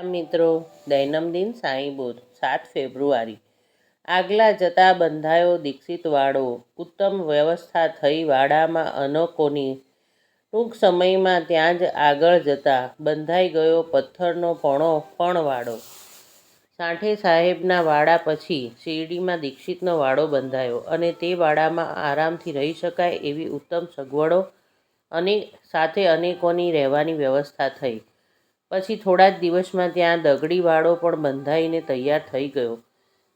મિત્રો, દૈનંદિન સાંઈ બોધ 7 ફેબ્રુઆરી. આગલા જતા બંધાયો દીક્ષિત વાડો, ઉત્તમ વ્યવસ્થા થઈ વાડામાં અનેકોની. ટૂંક સમયમાં ત્યાં જ આગળ જતા બંધાઈ ગયો પથ્થરનો પણ વાડો. સાંઠે સાહેબના વાડા પછી શિરડીમાં દીક્ષિતનો વાડો બંધાયો અને તે વાડામાં આરામથી રહી શકાય એવી ઉત્તમ સગવડો અને સાથે અનેકોની રહેવાની વ્યવસ્થા થઈ. પછી થોડા જ દિવસમાં ત્યાં દગડી વાડો પણ બંધાઈને તૈયાર થઈ ગયો.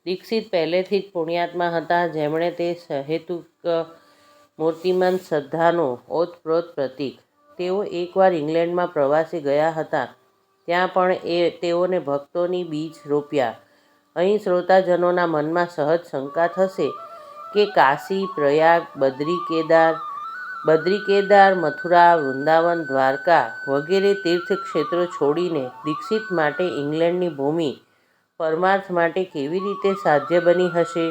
દીક્ષિત પહેલેથી જ પુણ્યાત્મા હતા, જેમણે તે સહેતુક મૂર્તિમાન શ્રદ્ધાનું ઓતપ્રોત પ્રતીક. તેઓ એકવાર ઇંગ્લેન્ડમાં પ્રવાસે ગયા હતા. ત્યાં પણ તેઓને ભક્તોની બીજ રોપ્યા. અહીં શ્રોતાજનોના મનમાં સહજ શંકા થશે કે કાશી, પ્રયાગ, બદ્રિકેદાર, મથુરા, વૃંદાવન, દ્વારકા વગેરે તીર્થક્ષેત્રો છોડીને દીક્ષિત માટે ઇંગ્લેન્ડની ભૂમિ પરમાર્થ માટે કેવી રીતે સાધ્ય બની હશે?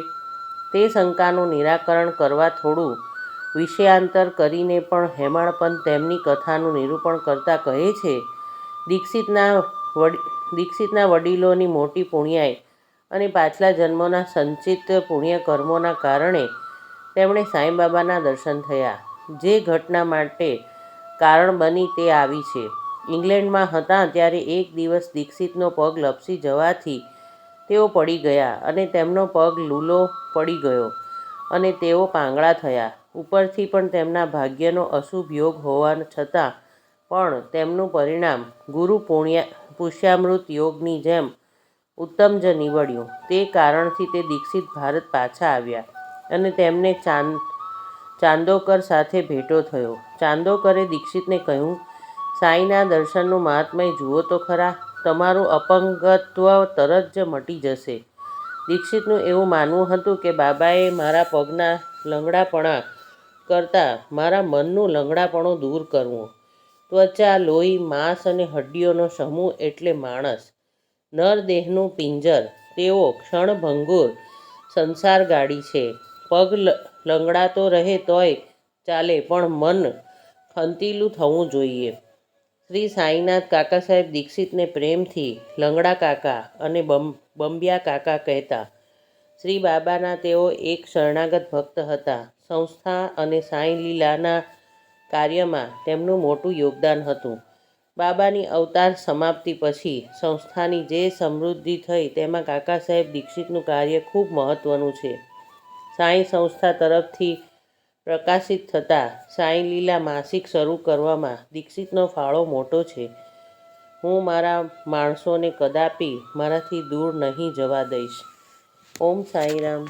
તે શંકાનું નિરાકરણ કરવા થોડું વિષયાંતર કરીને પણ હેમાળપંત તેમની કથાનું નિરૂપણ કરતા કહે છે, દીક્ષિતના વડીલોની મોટી પુણ્યાઈ અને પાછલા જન્મોના સંચિત પુણ્યકર્મોના કારણે તેમણે સાંઈબાબાના દર્શન થયા. જે ઘટના માટે કારણ બની તે આવી છે. ઇંગ્લેન્ડમાં હતા ત્યારે એક દિવસ દીક્ષિતનો પગ લપસી જવાથી તેઓ પડી ગયા અને તેમનો પગ લૂલો પડી ગયો અને તેઓ પાંગળા થયા. ઉપરથી પણ તેમના ભાગ્યનો અશુભ યોગ હોવા છતાં પણ તેમનું પરિણામ ગુરુ પુષ્યામૃત યોગની જેમ ઉત્તમ જ નીવડ્યું. તે કારણથી તે દીક્ષિત ભારત પાછા આવ્યા અને તેમને ચાંદોકર સાથે ભેટો થયો. ચાંદોકરે દીક્ષિતને કહ્યું, સાંઈના દર્શનનું મહાત્મય જુઓ તો ખરા, તમારું અપંગત્વ તરત જ મટી જશે. દીક્ષિતનું એવું માનવું હતું કે બાબાએ મારા પગના લંગડાપણા કરતાં મારા મનનું લંગડાપણું દૂર કરવું. ત્વચા, લોહી, માંસ અને હડ્ડીઓનો સમૂહ એટલે માણસ, નરદેહનું પિંજર. તેઓ ક્ષણભંગુર સંસારગાડી છે. પગ લંગડાતો રહે તોય ચાલે, પણ મન ખંતીલું થવું જોઈએ. શ્રી સાંઈનાથ કાકાસાહેબ દીક્ષિતને પ્રેમથી લંગડા કાકા અને બંબિયા કાકા કહેતા. શ્રી બાબાના તેઓ એક શરણાગત ભક્ત હતા. સંસ્થા અને સાંઈ લીલાના કાર્યમાં તેમનું મોટું યોગદાન હતું. બાબાની અવતાર સમાપ્તિ પછી સંસ્થાની જે સમૃદ્ધિ થઈ તેમાં કાકાસાહેબ દીક્ષિતનું કાર્ય ખૂબ મહત્વનું છે. સાંઈ સંસ્થા તરફથી પ્રકાશિત થતા સાંઈ લીલા માસિક શરૂ કરવામાં દીક્ષિતનો ફાળો મોટો છે. હું મારા માણસોને કદાપી મારાથી દૂર નહીં જવા દઈશ. ઓમ સાંઈરામ.